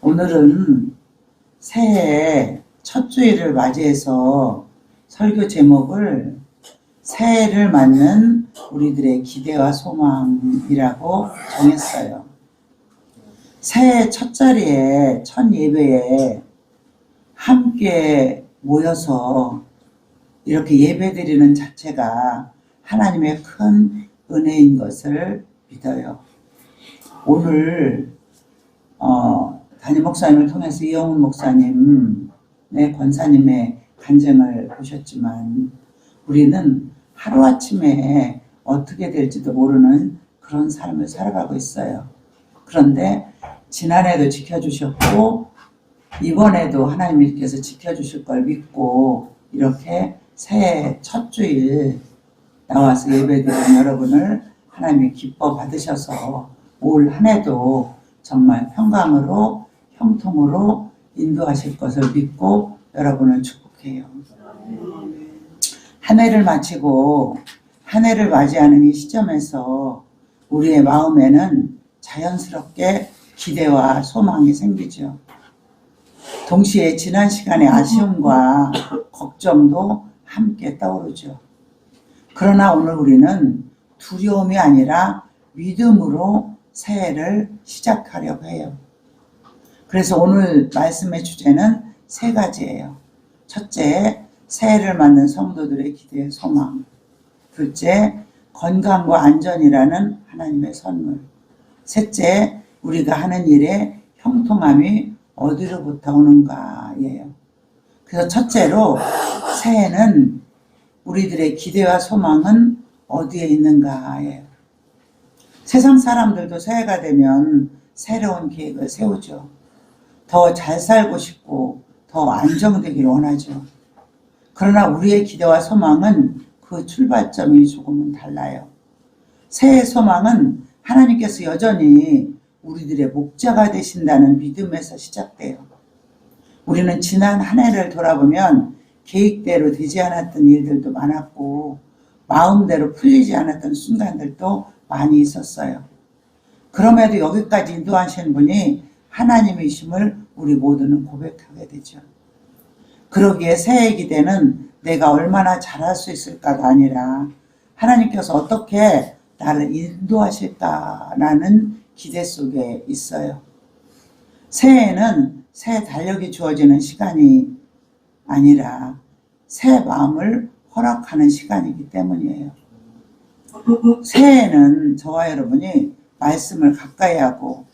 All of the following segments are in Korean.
오늘은 새해 첫 주일을 맞이해서 설교 제목을 새해를 맞는 우리들의 기대와 소망이라고 정했어요. 새해 첫 자리에 첫 예배에 함께 모여서 이렇게 예배드리는 자체가 하나님의 큰 은혜인 것을 믿어요. 오늘 담임 목사님을 통해서 이영훈 목사님의 권사님의 간증을 보셨지만 우리는 하루아침에 어떻게 될지도 모르는 그런 삶을 살아가고 있어요. 그런데 지난해도 지켜주셨고 이번에도 하나님께서 지켜주실 걸 믿고 이렇게 새해 첫 주일 나와서 예배드리는 여러분을 하나님이 기뻐 받으셔서 올 한 해도 정말 평강으로 형통으로 인도하실 것을 믿고 여러분을 축복해요. 한 해를 마치고 한 해를 맞이하는 이 시점에서 우리의 마음에는 자연스럽게 기대와 소망이 생기죠. 동시에 지난 시간의 아쉬움과 걱정도 함께 떠오르죠. 그러나 오늘 우리는 두려움이 아니라 믿음으로 새해를 시작하려고 해요. 그래서 오늘 말씀의 주제는 세 가지예요. 첫째, 새해를 맞는 성도들의 기대, 소망. 둘째, 건강과 안전이라는 하나님의 선물. 셋째, 우리가 하는 일에 형통함이 어디로부터 오는가예요. 그래서 첫째로 새해는 우리들의 기대와 소망은 어디에 있는가예요. 세상 사람들도 새해가 되면 새로운 계획을 세우죠. 더 잘 살고 싶고 더 안정되기를 원하죠. 그러나 우리의 기대와 소망은 그 출발점이 조금은 달라요. 새해 소망은 하나님께서 여전히 우리들의 목자가 되신다는 믿음에서 시작돼요. 우리는 지난 한 해를 돌아보면 계획대로 되지 않았던 일들도 많았고 마음대로 풀리지 않았던 순간들도 많이 있었어요. 그럼에도 여기까지 인도하신 분이 하나님이심을 우리 모두는 고백하게 되죠. 그러기에 새해 기대는 내가 얼마나 잘할 수 있을까가 아니라 하나님께서 어떻게 나를 인도하실까라는 기대 속에 있어요. 새해에는 새 달력이 주어지는 시간이 아니라 새 마음을 허락하는 시간이기 때문이에요. 새해에는 저와 여러분이 말씀을 가까이 하고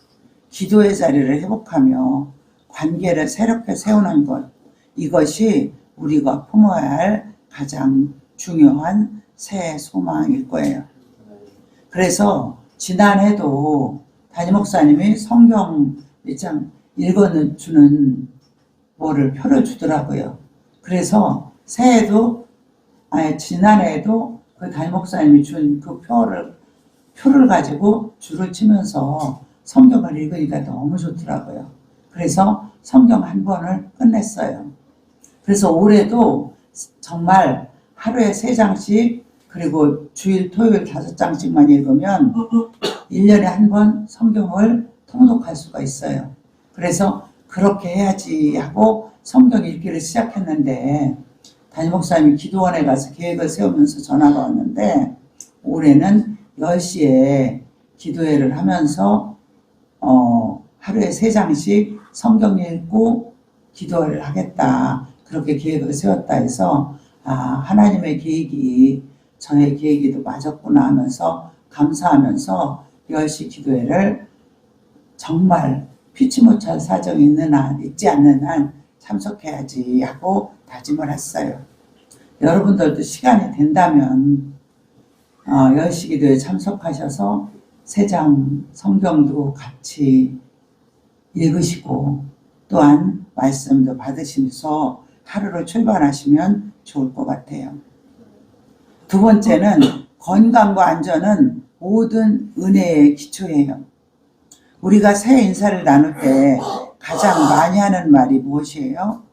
기도의 자리를 회복하며 관계를 새롭게 세우는 것, 이것이 우리가 품어야 할 가장 중요한 새해 소망일 거예요. 그래서 지난해도 담임 목사님이 성경 읽어주는 표를 주더라고요. 그래서 새해도 지난해에도 그 담임 목사님이 준 그 표를 가지고 줄을 치면서 성경을 읽으니까 너무 좋더라고요. 그래서 성경 한 권을 끝냈어요. 그래서 올해도 정말 하루에 3장씩 그리고 주일 토요일 5장씩만 읽으면 1년에 한 번 성경을 통독할 수가 있어요. 그래서 그렇게 해야지 하고 성경 읽기를 시작했는데 담임 목사님이 기도원에 가서 계획을 세우면서 전화가 왔는데 올해는 10시에 기도회를 하면서 하루에 3장씩 성경 읽고 기도를 하겠다. 그렇게 계획을 세웠다 해서 하나님의 계획이 저의 계획에도 맞았구나 하면서 감사하면서 10시 기도회를 정말 피치 못할 사정이 있는 한 있지 않는 한 참석해야지 하고 다짐을 했어요. 여러분들도 시간이 된다면 10시 기도에 참석하셔서 3장 성경도 같이 읽으시고 또한 말씀도 받으시면서 하루를 출발하시면 좋을 것 같아요. 두 번째는 건강과 안전은 모든 은혜의 기초예요. 우리가 새해 인사를 나눌 때 가장 많이 하는 말이 무엇이에요?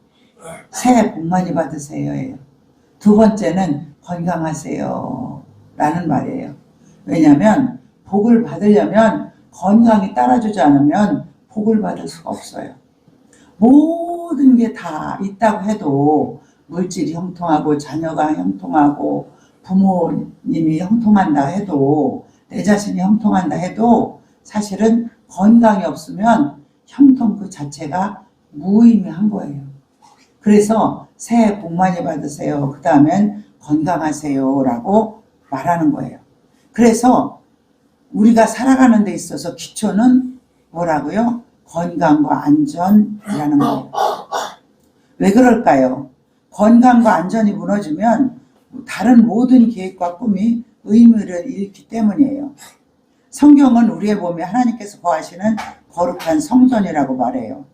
새해 복 많이 받으세요. 두 번째는 건강하세요 라는 말이에요. 왜냐하면 복을 받으려면 건강이 따라주지 않으면 복을 받을 수가 없어요. 모든 게 다 있다고 해도 물질이 형통하고 자녀가 형통하고 부모님이 형통한다 해도 내 자신이 형통한다 해도 사실은 건강이 없으면 형통 그 자체가 무의미한 거예요. 그래서 새해 복 많이 받으세요. 그 다음엔 건강하세요 라고 말하는 거예요. 그래서 우리가 살아가는 데 있어서 기초는 뭐라고요? 건강과 안전이라는 거예요. 왜 그럴까요? 건강과 안전이 무너지면 다른 모든 계획과 꿈이 의미를 잃기 때문이에요. 성경은 우리의 몸에 하나님께서 거하시는 거룩한 성전이라고 말해요.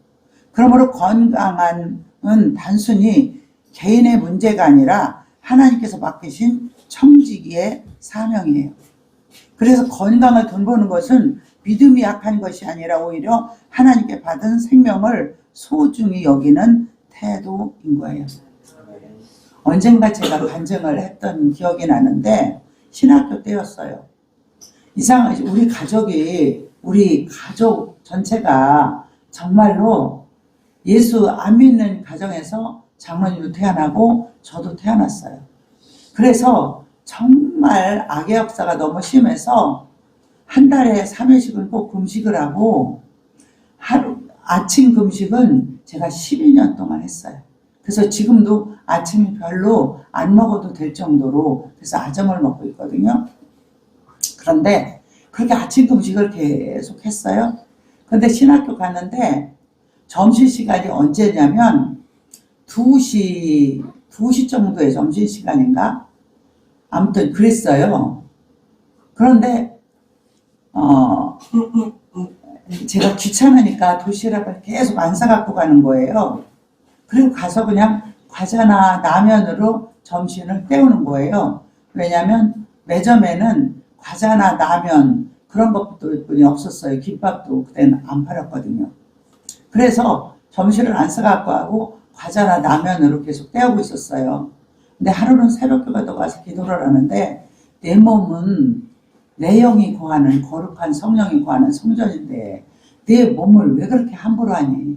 그러므로 건강은 단순히 개인의 문제가 아니라 하나님께서 맡기신 청지기의 사명이에요. 그래서 건강을 돌보는 것은 믿음이 약한 것이 아니라 오히려 하나님께 받은 생명을 소중히 여기는 태도인 거예요. 언젠가 제가 간증을 했던 기억이 나는데 신학교 때였어요. 이상하게 우리 가족 전체가 정말로 예수 안 믿는 가정에서 장모님도 태어나고 저도 태어났어요. 그래서 정말 악의 역사가 너무 심해서 한 달에 3회씩은 꼭 금식을 하고 아침 금식은 제가 12년 동안 했어요. 그래서 지금도 아침이 별로 안 먹어도 될 정도로 그래서 아점을 먹고 있거든요. 그런데 그렇게 아침 금식을 계속 했어요. 근데 신학교 갔는데 점심시간이 언제냐면 2시 정도의 점심시간인가? 아무튼 그랬어요. 그런데 제가 귀찮으니까 도시락을 계속 안 사갖고 가는 거예요. 그리고 가서 그냥 과자나 라면으로 점심을 때우는 거예요. 왜냐하면 매점에는 과자나 라면 그런 것뿐이 없었어요. 김밥도 그때는 안 팔았거든요. 그래서 점심을 안 사갖고 하고 과자나 라면으로 계속 때우고 있었어요. 근데 하루는 새벽교회도 가서 기도를 하는데 내 몸은 내 영이 거하는 거룩한 성령이 거하는 성전인데 내 몸을 왜 그렇게 함부로 하니?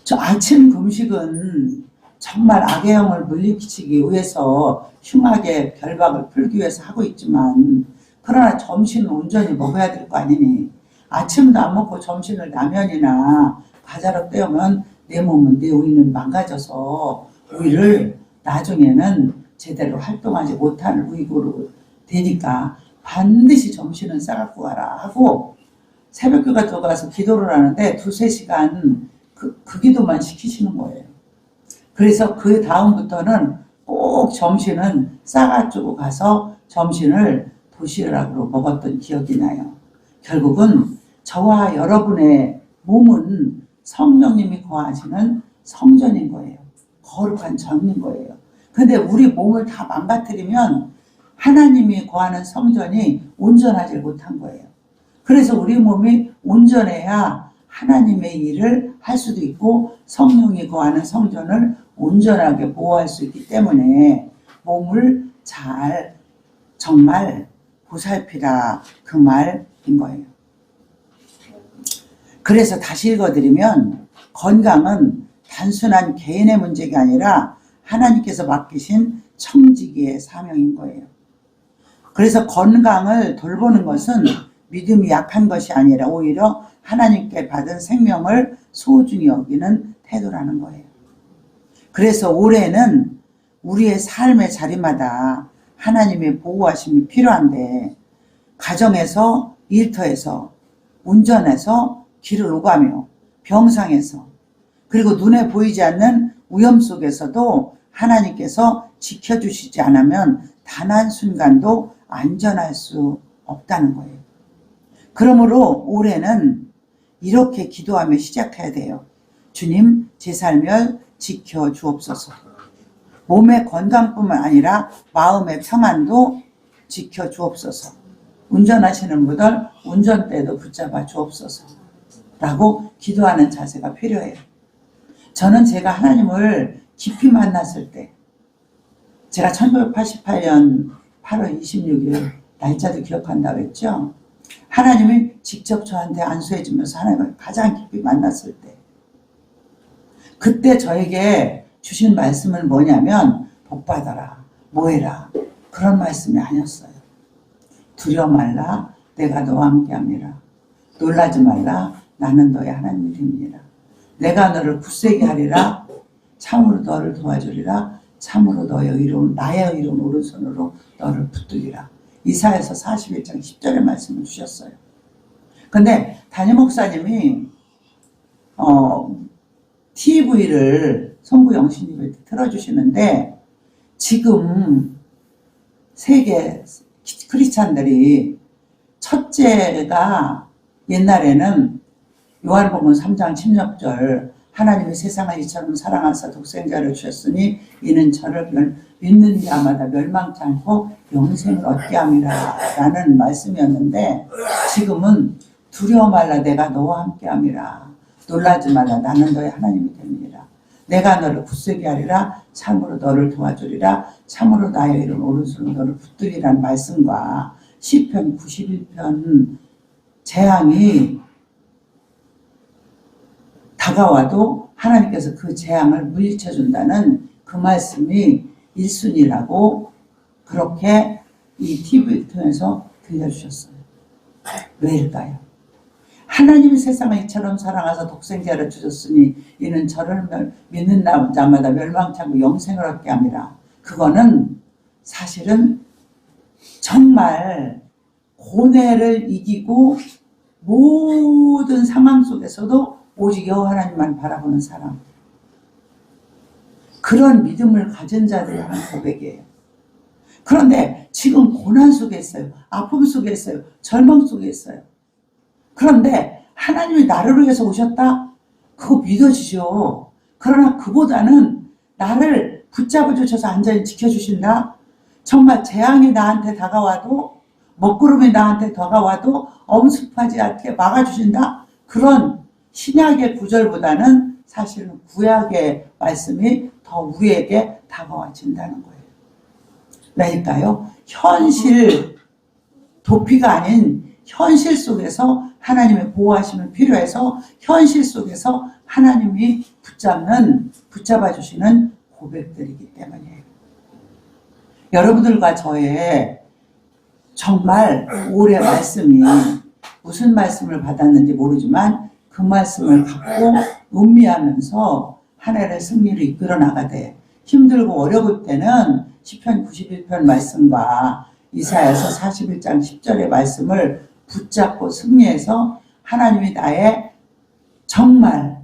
저 아침 금식은 정말 악의 영을 물리치기 위해서 흉하게 결박을 풀기 위해서 하고 있지만 그러나 점심은 온전히 먹어야 될 거 아니니 아침도 안 먹고 점심을 라면이나 과자로 때우면 내 몸은 내 의는 망가져서 의를 나중에는 제대로 활동하지 못하는 의고로 되니까 반드시 점심은 싸갖고 가라 하고 새벽교가 들어가서 기도를 하는데 2-3시간 그 기도만 시키시는 거예요. 그래서 그 다음부터는 꼭 점심은 싸가지고 가서 점심을 도시락으로 먹었던 기억이 나요. 결국은 저와 여러분의 몸은 성령님이 거하시는 성전인 거예요. 거룩한 전인 거예요. 근데 우리 몸을 다 망가뜨리면 하나님이 거하는 성전이 온전하지 못한 거예요. 그래서 우리 몸이 온전해야 하나님의 일을 할 수도 있고 성령이 거하는 성전을 온전하게 보호할 수 있기 때문에 몸을 잘 정말 보살피라 그 말인 거예요. 그래서 다시 읽어드리면 건강은 단순한 개인의 문제가 아니라 하나님께서 맡기신 청지기의 사명인 거예요. 그래서 건강을 돌보는 것은 믿음이 약한 것이 아니라 오히려 하나님께 받은 생명을 소중히 여기는 태도라는 거예요. 그래서 올해는 우리의 삶의 자리마다 하나님의 보호하심이 필요한데 가정에서, 일터에서, 운전해서, 길을 오가며, 병상에서, 그리고 눈에 보이지 않는 위험 속에서도 하나님께서 지켜주시지 않으면 단 한순간도 안전할 수 없다는 거예요. 그러므로 올해는 이렇게 기도하며 시작해야 돼요. 주님, 제 삶을 지켜주옵소서. 몸의 건강뿐만 아니라 마음의 평안도 지켜주옵소서. 운전하시는 분들 운전대도 붙잡아 주옵소서. 라고 기도하는 자세가 필요해요. 저는 제가 하나님을 깊이 만났을 때 제가 1988년 8월 26일 날짜도 기억한다고 했죠. 하나님이 직접 저한테 안수해 주면서 하나님을 가장 깊이 만났을 때 그때 저에게 주신 말씀은 뭐냐면 복받아라, 뭐해라, 그런 말씀이 아니었어요. 두려워 말라, 내가 너와 함께함이라. 놀라지 말라, 나는 너의 하나님이 됨이라. 내가 너를 굳세게 하리라, 참으로 너를 도와주리라, 참으로 나의 의로운 오른손으로 너를 붙들리라. 이사야서 41장 10절의 말씀을 주셨어요. 근데 담임 목사님이 TV를 송구 영신님을 틀어주시는데, 지금 세계 크리스찬들이 첫째가 옛날에는 요한복음 3장 16절 하나님이 세상을 이처럼 사랑하사 독생자를 주셨으니 이는 저를 믿는 자마다 멸망치 않고 영생을 얻게 함이라 라는 말씀이었는데, 지금은 두려워 말라, 내가 너와 함께 함이라. 놀라지 말라, 나는 너의 하나님이 됨이라. 내가 너를 굳세게 하리라, 참으로 너를 도와주리라, 참으로 나의 이름 오른손으로 너를 붙들리라는 말씀과 시편 91편 재앙이 다가와도 하나님께서 그 재앙을 물리쳐 준다는 그 말씀이 1순위라고 그렇게 이 TV를 통해서 들려주셨어요. 왜일까요? 하나님이 세상을 이처럼 사랑하사 독생자를 주셨으니 이는 저를 믿는 자마다 멸망치 않고 영생을 얻게 함이라. 그거는 사실은 정말 고뇌를 이기고 모든 상황 속에서도 오직 여호와 하나님만 바라보는 사람, 그런 믿음을 가진 자들이 하는 고백이에요. 그런데 지금 고난 속에 있어요. 아픔 속에 있어요. 절망 속에 있어요. 그런데 하나님이 나를 위해서 오셨다? 그거 믿어지죠. 그러나 그보다는 나를 붙잡아 주셔서 안전히 지켜주신다? 정말 재앙이 나한테 다가와도, 먹구름이 나한테 다가와도 엄습하지 않게 막아주신다? 그런 신약의 구절보다는 사실은 구약의 말씀이 더 우리에게 다가와진다는 거예요. 왜일까요? 현실, 도피가 아닌 현실 속에서 하나님의 보호하심을 필요해서 현실 속에서 하나님이 붙잡아 주시는 고백들이기 때문이에요. 여러분들과 저의 정말 올해 말씀이 무슨 말씀을 받았는지 모르지만 그 말씀을 갖고 음미하면서 한 해를 승리를 이끌어 나가되, 힘들고 어려울 때는 시편 91편 말씀과 이사야서 41장 10절의 말씀을 붙잡고 승리해서 하나님이 나의 정말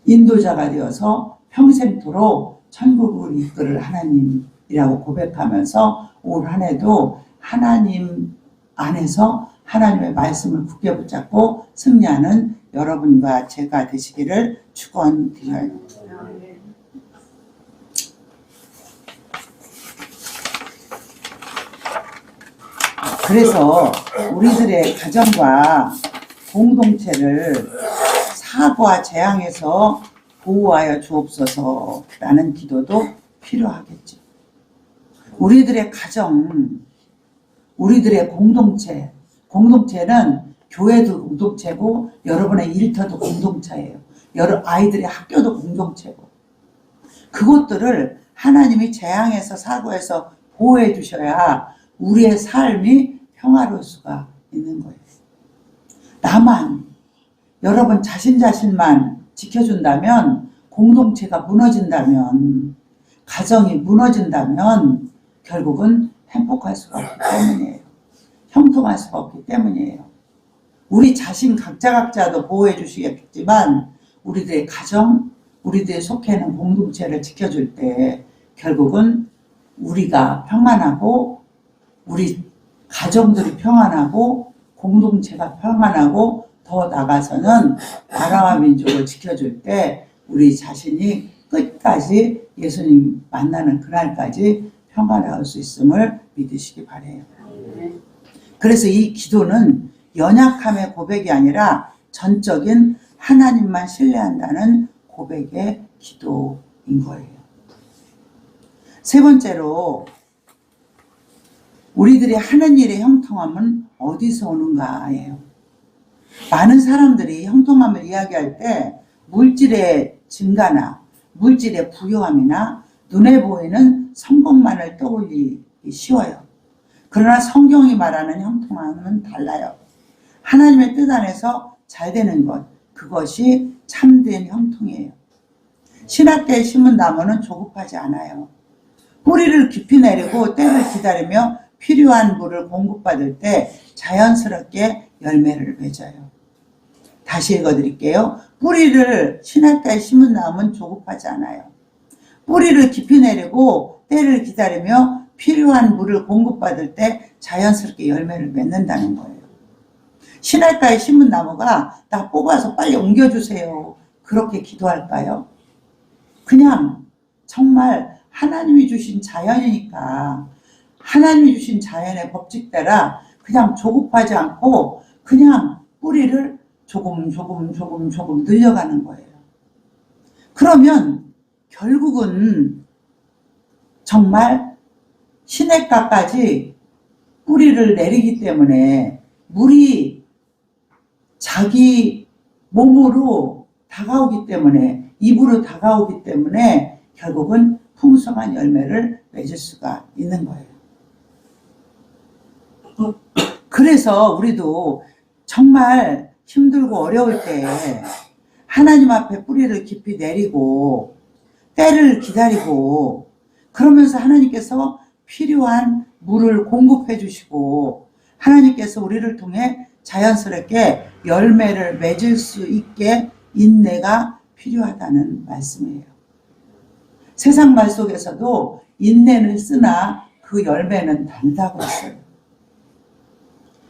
인도자가 되어서 평생토록 천국을 이끌을 하나님이라고 고백하면서 올 한 해도 하나님 안에서 하나님의 말씀을 굳게 붙잡고 승리하는 여러분과 제가 되시기를 축원드려요. 그래서 우리들의 가정과 공동체를 사고와 재앙에서 보호하여 주옵소서라는 기도도 필요하겠죠. 우리들의 가정, 우리들의 공동체는 교회도 공동체고 여러분의 일터도 공동체예요. 여러 아이들의 학교도 공동체고, 그것들을 하나님이 재앙에서 사고에서 보호해 주셔야 우리의 삶이 평화로울 수가 있는 거예요. 나만, 여러분 자신만 지켜준다면, 공동체가 무너진다면, 가정이 무너진다면 결국은 행복할 수가 없기 때문이에요. 형통할 수가 없기 때문이에요. 우리 자신 각자도 보호해 주시겠지만 우리들의 가정, 우리들의 속해 있는 공동체를 지켜줄 때 결국은 우리가 평안하고, 우리 가정들이 평안하고, 공동체가 평안하고, 더 나가서는 나라와 민족을 지켜줄 때 우리 자신이 끝까지 예수님 만나는 그날까지 평안할 수 있음을 믿으시기 바라요. 그래서 이 기도는 연약함의 고백이 아니라 전적인 하나님만 신뢰한다는 고백의 기도인 거예요. 세 번째로, 우리들이 하는 일의 형통함은 어디서 오는가예요. 많은 사람들이 형통함을 이야기할 때 물질의 증가나 물질의 부요함이나 눈에 보이는 성공만을 떠올리기 쉬워요. 그러나 성경이 말하는 형통함은 달라요. 하나님의 뜻 안에서 잘 되는 것, 그것이 참된 형통이에요. 신학대에 심은 나무는 조급하지 않아요. 뿌리를 깊이 내리고 때를 기다리며 필요한 물을 공급받을 때 자연스럽게 열매를 맺어요. 다시 읽어드릴게요. 뿌리를 신학대에 심은 나무는 조급하지 않아요. 뿌리를 깊이 내리고 때를 기다리며 필요한 물을 공급받을 때 자연스럽게 열매를 맺는다는 거예요. 신학가에 심은 나무가 나 뽑아서 빨리 옮겨주세요. 그렇게 기도할까요? 그냥 정말 하나님이 주신 자연이니까 하나님이 주신 자연의 법칙대로 그냥 조급하지 않고 그냥 뿌리를 조금 늘려가는 거예요. 그러면 결국은 정말 시냇가까지 뿌리를 내리기 때문에 물이 자기 몸으로 다가오기 때문에 입으로 다가오기 때문에 결국은 풍성한 열매를 맺을 수가 있는 거예요. 그래서 우리도 정말 힘들고 어려울 때 하나님 앞에 뿌리를 깊이 내리고 때를 기다리고 그러면서 하나님께서 필요한 물을 공급해 주시고 하나님께서 우리를 통해 자연스럽게 열매를 맺을 수 있게 인내가 필요하다는 말씀이에요. 세상 말 속에서도 인내는 쓰나 그 열매는 단다고 했어요.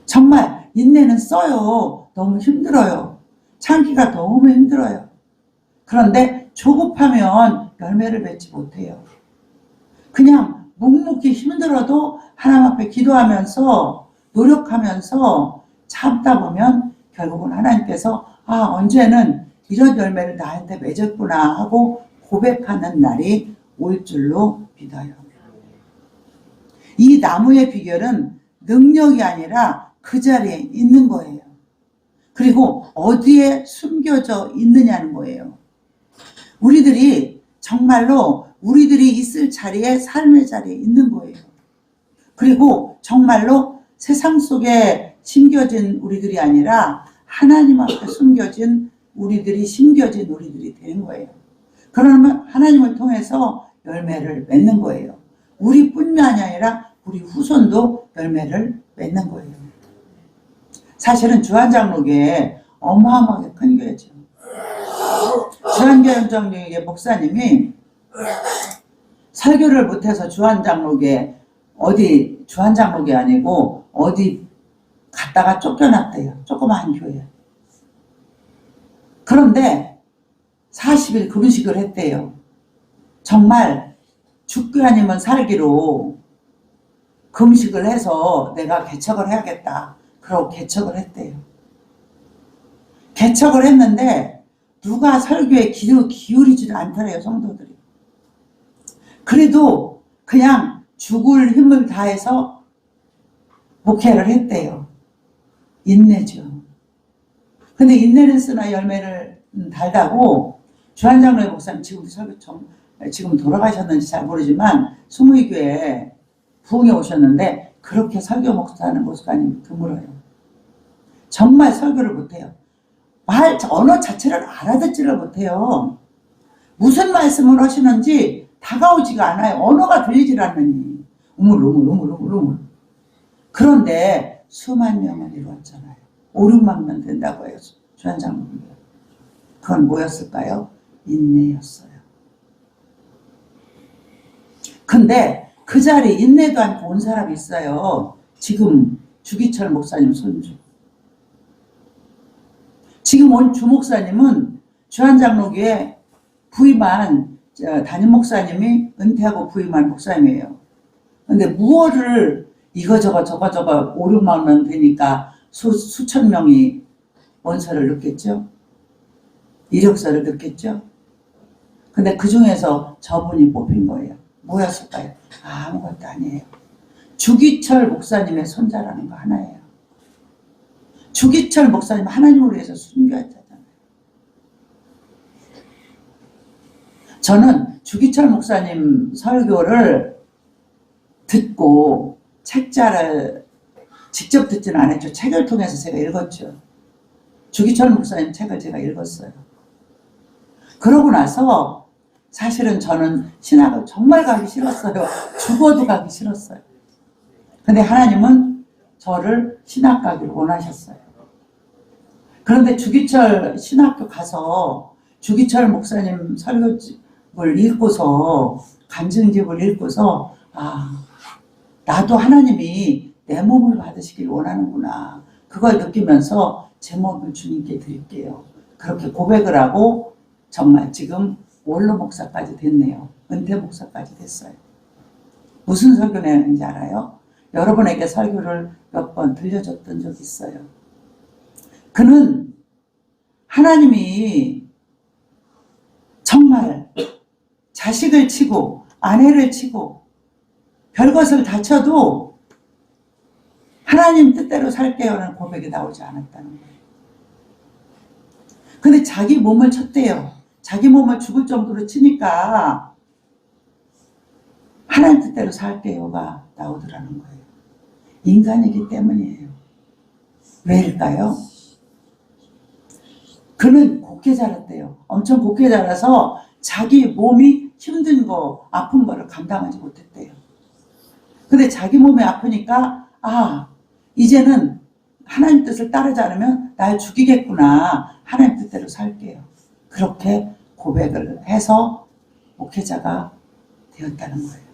정말 인내는 써요. 너무 힘들어요. 참기가 너무 힘들어요. 그런데 조급하면 열매를 맺지 못해요. 그냥 묵묵히 힘들어도 하나님 앞에 기도하면서 노력하면서 참다 보면 결국은 하나님께서 언제는 이런 열매를 나한테 맺었구나 하고 고백하는 날이 올 줄로 믿어요. 이 나무의 비결은 능력이 아니라 그 자리에 있는 거예요. 그리고 어디에 숨겨져 있느냐는 거예요. 우리들이 정말로 우리들이 있을 자리에 삶의 자리에 있는 거예요. 그리고 정말로 세상 속에 심겨진 우리들이 아니라 하나님 앞에 숨겨진 우리들이 심겨진 우리들이 되는 거예요. 그러면 하나님을 통해서 열매를 맺는 거예요. 우리뿐만이 아니라 우리 후손도 열매를 맺는 거예요. 사실은 주한장로교에 어마어마하게 큰 교회죠. 주한장로교회 목사님이 설교를 못해서 주한장로교에 어디 주한장로교회 아니고 어디 갔다가 쫓겨났대요. 조그마한 교회. 그런데 40일 금식을 했대요. 정말 죽기 아니면 살기로 금식을 해서 내가 개척을 해야겠다. 그러고 개척을 했대요. 개척을 했는데 누가 설교에 기울이지도 않더래요. 성도들이. 그래도 그냥 죽을 힘을 다해서 목회를 했대요. 인내죠. 근데 인내는 쓰나 열매를 달다고 주한장로의 목사님 지금 돌아가셨는지 잘 모르지만 수무이교회 부흥에 오셨는데 그렇게 설교 목사하는 목사님 드물어요. 정말 설교를 못해요. 언어 자체를 알아듣지를 못해요. 무슨 말씀을 하시는지 다가오지가 않아요. 언어가 들리질 않느니. 우물. 그런데 수만 명을 이루었잖아요. 5, 6만 명 된다고 해요. 주한장로님. 그건 뭐였을까요? 인내였어요. 근데 그 자리에 인내도 않고 온 사람이 있어요. 지금 주기철 목사님 손주. 지금 온 주목사님은 주한장로교에 부임한 담임 목사님이 은퇴하고 부임한 목사님이에요. 근데 무엇을 이거저거 5, 6만 명 되니까 수천 명이 원서를 넣겠죠. 이력서를 넣겠죠. 근데 그 중에서 저분이 뽑힌 거예요. 뭐였을까요? 아무것도 아니에요. 주기철 목사님의 손자라는 거 하나예요. 주기철 목사님 하나님을 위해서 순교했잖아요. 저는 주기철 목사님 설교를 듣고 책자를 직접 듣지는 않았죠. 책을 통해서 제가 읽었죠. 주기철 목사님 책을 제가 읽었어요. 그러고 나서 사실은 저는 신학을 정말 가기 싫었어요. 죽어도 가기 싫었어요. 근데 하나님은 저를 신학 가기를 원하셨어요. 그런데 주기철 신학교 가서 주기철 목사님 설교집을 읽고서 간증집을 읽고서 나도 하나님이 내 몸을 받으시길 원하는구나. 그걸 느끼면서 제 몸을 주님께 드릴게요. 그렇게 고백을 하고 정말 지금 원로 목사까지 됐네요. 은퇴 목사까지 됐어요. 무슨 설교 내는지 알아요? 여러분에게 설교를 몇 번 들려줬던 적이 있어요. 그는 하나님이 정말 자식을 치고 아내를 치고 별것을 다쳐도 하나님 뜻대로 살게요라는 고백이 나오지 않았다는 거예요. 근데 자기 몸을 쳤대요. 자기 몸을 죽을 정도로 치니까 하나님 뜻대로 살게요가 나오더라는 거예요. 인간이기 때문이에요. 왜일까요? 그는 곱게 자랐대요. 엄청 곱게 자라서 자기 몸이 힘든 거, 아픈 거를 감당하지 못했대요. 근데 자기 몸이 아프니까 이제는 하나님 뜻을 따르지 않으면 날 죽이겠구나. 하나님 뜻대로 살게요. 그렇게 고백을 해서 목회자가 되었다는 거예요.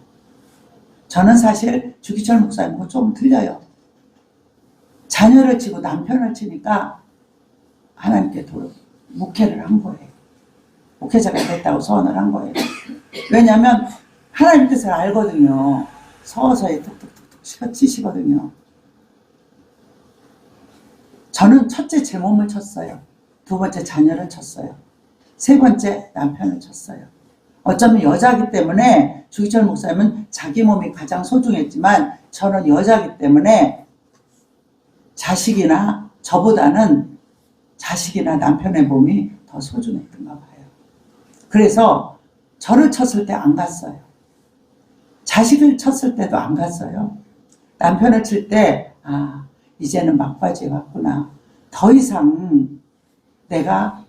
저는 사실 주기철 목사님과 좀 틀려요. 자녀를 치고 남편을 치니까 하나님께 목회를 한 거예요. 목회자가 됐다고 선언을 한 거예요. 왜냐하면 하나님 뜻을 알거든요. 서서히 툭툭툭툭 치시거든요. 저는 첫째 제 몸을 쳤어요. 두 번째 자녀를 쳤어요. 세 번째 남편을 쳤어요. 어쩌면 여자기 때문에 주기철 목사님은 자기 몸이 가장 소중했지만 저는 여자기 때문에 자식이나 저보다는 자식이나 남편의 몸이 더 소중했던가 봐요. 그래서 저를 쳤을 때 안 갔어요. 자식을 쳤을 때도 안 갔어요. 남편을 칠 때 이제는 막바지에 왔구나. 더 이상 내가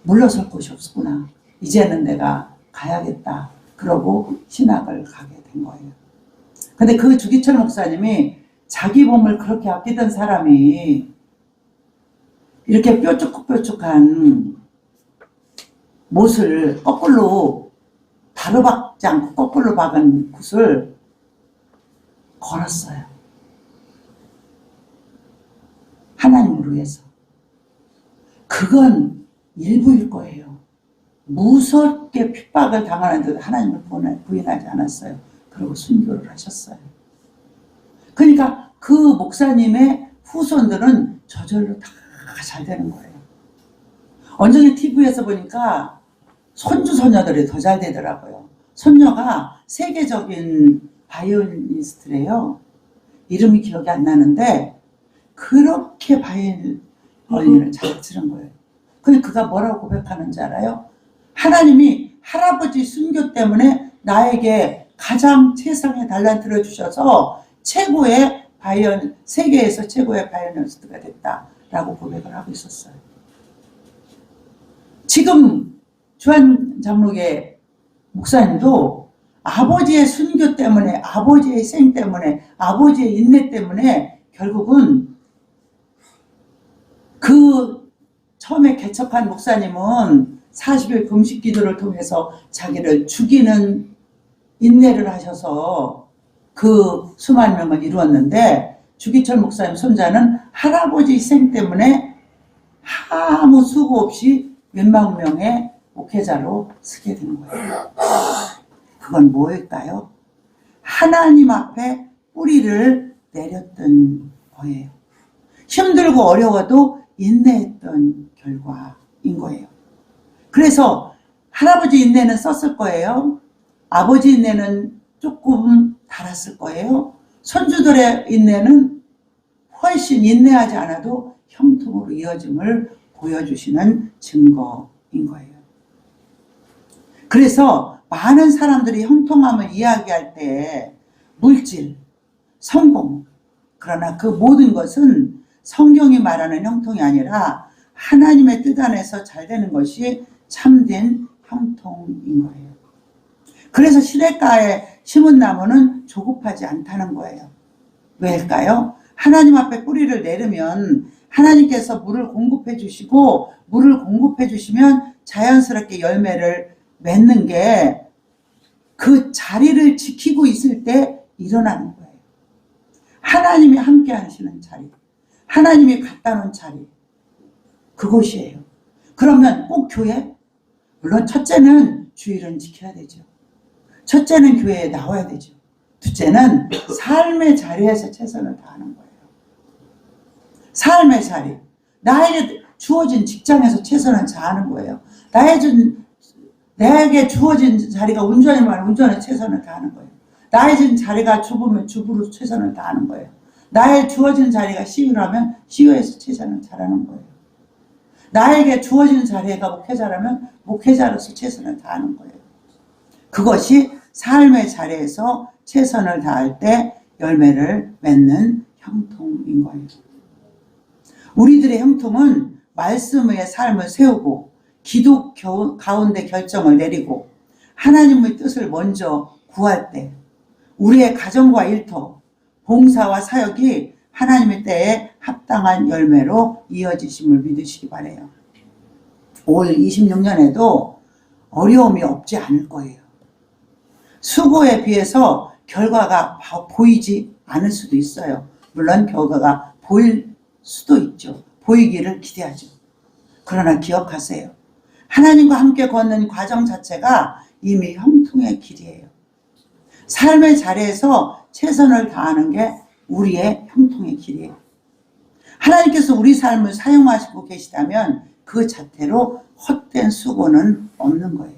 물러설 곳이 없구나. 이제는 내가 가야겠다. 그러고 신학을 가게 된 거예요. 근데 그 주기철 목사님이 자기 몸을 그렇게 아끼던 사람이 이렇게 뾰족뾰족한 못을 거꾸로 바로 박지 않고 거꾸로 박은 굿을 걸었어요. 하나님을 위해서. 그건 일부일 거예요. 무섭게 핍박을 당하는데도 하나님을 부인하지 않았어요. 그리고 순교를 하셨어요. 그러니까 그 목사님의 후손들은 저절로 다 잘 되는 거예요. 언젠가 TV에서 보니까 손주 손녀들이 더 잘 되더라고요. 손녀가 세계적인 바이올리니스트래요. 이름이 기억이 안 나는데 그렇게 바이올린을 잘 치는 거예요. 근데 그가 뭐라고 고백하는지 알아요? 하나님이 할아버지 순교 때문에 나에게 가장 최상의 달란트를 주셔서 세계에서 최고의 바이올리니스트가 됐다라고 고백을 하고 있었어요. 지금 주한 장로계 목사님도 아버지의 순교 때문에, 아버지의 희생 때문에, 아버지의 인내 때문에 결국은 그 처음에 개척한 목사님은 40일 금식 기도를 통해서 자기를 죽이는 인내를 하셔서 그 수만 명을 이루었는데 주기철 목사님 손자는 할아버지 희생 때문에 아무 수고 없이 몇만 명의 목회자로 서게 된 거예요. 그건 뭐일까요? 하나님 앞에 뿌리를 내렸던 거예요. 힘들고 어려워도 인내했던 결과인 거예요. 그래서 할아버지 인내는 썼을 거예요. 아버지 인내는 조금 달았을 거예요. 손주들의 인내는 훨씬 인내하지 않아도 형통으로 이어짐을 보여주시는 증거인 거예요. 그래서 많은 사람들이 형통함을 이야기할 때 물질, 성공, 그러나 그 모든 것은 성경이 말하는 형통이 아니라 하나님의 뜻 안에서 잘 되는 것이 참된 형통인 거예요. 그래서 시냇가에 심은 나무는 조급하지 않다는 거예요. 왜일까요? 하나님 앞에 뿌리를 내리면 하나님께서 물을 공급해 주시고, 물을 공급해 주시면 자연스럽게 열매를 맺는 게 그 자리를 지키고 있을 때 일어나는 거예요. 하나님이 함께 하시는 자리, 하나님이 갖다 놓은 자리, 그곳이에요. 그러면 꼭 교회? 물론 첫째는 주일은 지켜야 되죠. 첫째는 교회에 나와야 되죠. 둘째는 삶의 자리에서 최선을 다하는 거예요. 삶의 자리, 나에게 주어진 직장에서 최선을 다하는 거예요. 나에게 주어진 자리가 운전이면 운전에 최선을 다하는 거예요. 나에게 자리가 주부면 주부로 최선을 다하는 거예요. 나의 주어진 자리가 CEO라면 CEO에서 최선을 다하는 거예요. 나에게 주어진 자리가 목회자라면 목회자로서 최선을 다하는 거예요. 그것이 삶의 자리에서 최선을 다할 때 열매를 맺는 형통인 거예요. 우리들의 형통은 말씀 위에 삶을 세우고 기도 가운데 결정을 내리고 하나님의 뜻을 먼저 구할 때 우리의 가정과 일터, 봉사와 사역이 하나님의 때에 합당한 열매로 이어지심을 믿으시기 바라요. 올 26년에도 어려움이 없지 않을 거예요. 수고에 비해서 결과가 보이지 않을 수도 있어요. 물론 결과가 보일 수도 있죠. 보이기를 기대하죠. 그러나 기억하세요. 하나님과 함께 걷는 과정 자체가 이미 형통의 길이에요. 삶의 자리에서 최선을 다하는 게 우리의 형통의 길이에요. 하나님께서 우리 삶을 사용하시고 계시다면 그 자체로 헛된 수고는 없는 거예요.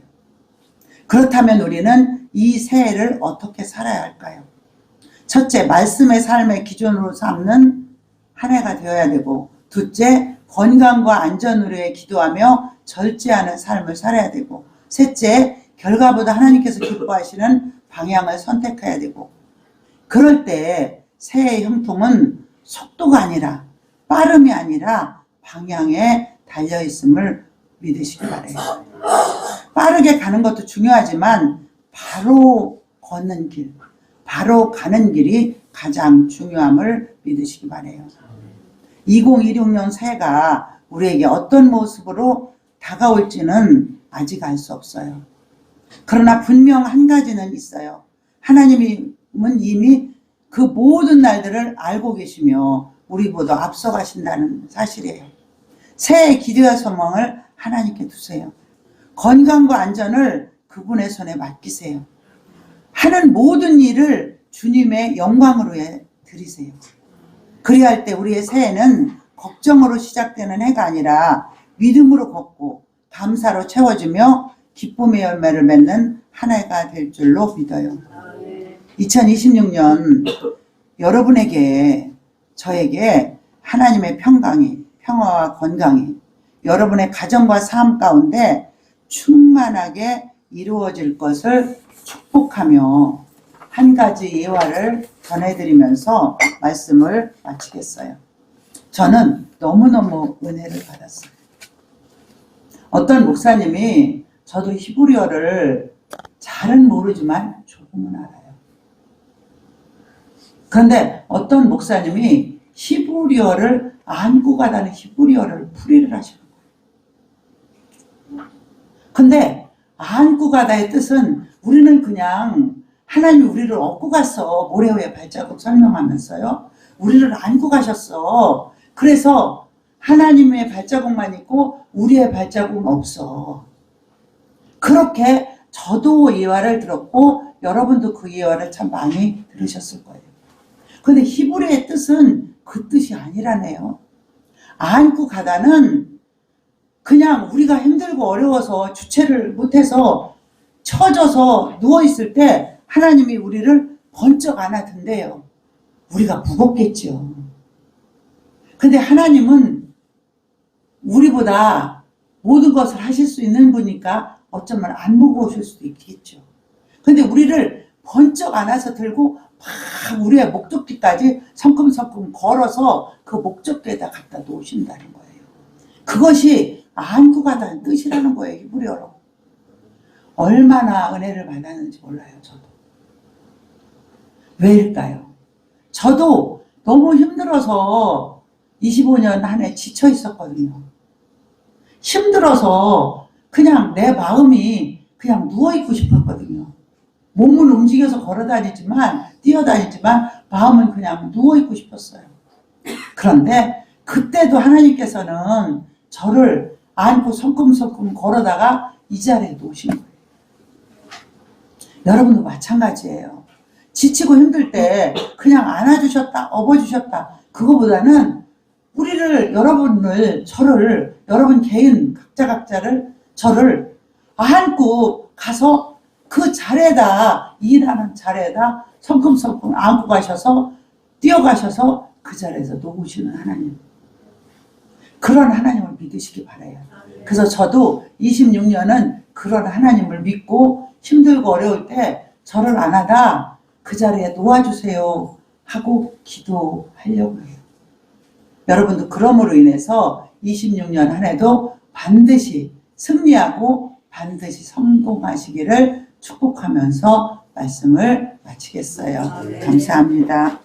그렇다면 우리는 이 새해를 어떻게 살아야 할까요? 첫째, 말씀의 삶의 기준으로 삼는 한 해가 되어야 되고, 둘째, 건강과 안전을 위해 기도하며 절제하는 삶을 살아야 되고, 셋째, 결과보다 하나님께서 기뻐하시는 방향을 선택해야 되고, 그럴 때 새해의 형통은 속도가 아니라, 빠름이 아니라 방향에 달려있음을 믿으시기 바라요. 빠르게 가는 것도 중요하지만 바로 걷는 길, 바로 가는 길이 가장 중요함을 믿으시기 바라요. 2016년 새해가 우리에게 어떤 모습으로 다가올지는 아직 알 수 없어요. 그러나 분명 한 가지는 있어요. 하나님은 이미 그 모든 날들을 알고 계시며 우리보다 앞서가신다는 사실이에요. 새해 기도와 소망을 하나님께 두세요. 건강과 안전을 그분의 손에 맡기세요. 하는 모든 일을 주님의 영광으로 드리세요. 그리할 때 우리의 새해는 걱정으로 시작되는 해가 아니라 믿음으로 걷고 감사로 채워지며 기쁨의 열매를 맺는 한 해가 될 줄로 믿어요. 2026년 여러분에게, 저에게 하나님의 평화와 건강이 여러분의 가정과 삶 가운데 충만하게 이루어질 것을 축복하며 한 가지 예화를 전해드리면서 말씀을 마치겠어요. 저는 너무너무 은혜를 받았어요. 어떤 목사님이, 저도 히브리어를 잘은 모르지만 조금은 알아요. 그런데 어떤 목사님이 히브리어를 안고 가다는 히브리어를 풀이를 하시는 거예요. 근데 안고 가다의 뜻은 우리는 그냥 하나님이 우리를 업고 갔어. 모래 위에 발자국 설명하면서요. 우리를 안고 가셨어. 그래서 하나님의 발자국만 있고 우리의 발자국은 없어. 그렇게 저도 예화를 들었고 여러분도 그 예화를 참 많이 들으셨을 거예요. 그런데 히브리어의 뜻은 그 뜻이 아니라네요. 안고 가다는 그냥 우리가 힘들고 어려워서 주체를 못해서 처져서 누워있을 때 하나님이 우리를 번쩍 안아든대요. 우리가 무겁겠죠. 근데 하나님은 우리보다 모든 것을 하실 수 있는 분이니까 어쩌면 안 무거우실 수도 있겠죠. 근데 우리를 번쩍 안아서 들고 막 우리의 목적지까지 성큼성큼 걸어서 그 목적지에다 갖다 놓으신다는 거예요. 그것이 안고 가다는 뜻이라는 거예요. 히브리어로. 얼마나 은혜를 받았는지 몰라요. 저도. 왜일까요? 저도 너무 힘들어서 25년 한 해 지쳐 있었거든요. 힘들어서 그냥 내 마음이 그냥 누워있고 싶었거든요. 몸은 움직여서 걸어다니지만 뛰어다니지만 마음은 그냥 누워있고 싶었어요. 그런데 그때도 하나님께서는 저를 안고 성큼성큼 걸어다가 이 자리에 놓으신 거예요. 여러분도 마찬가지예요. 지치고 힘들 때 그냥 안아주셨다, 업어주셨다. 그거보다는 우리를, 여러분을, 저를, 여러분 개인 각자를 저를 안고 가서 그 자리에다, 일하는 자리에다 성큼성큼 안고 가셔서 뛰어가셔서 그 자리에서 놓으시는 하나님. 그런 하나님을 믿으시기 바라요. 그래서 저도 26년은 그런 하나님을 믿고 힘들고 어려울 때 저를 안아다 그 자리에 놓아주세요 하고 기도하려고 해요. 여러분도 그럼으로 인해서 26년 한 해도 반드시 승리하고 반드시 성공하시기를 축복하면서 말씀을 마치겠어요. 감사합니다.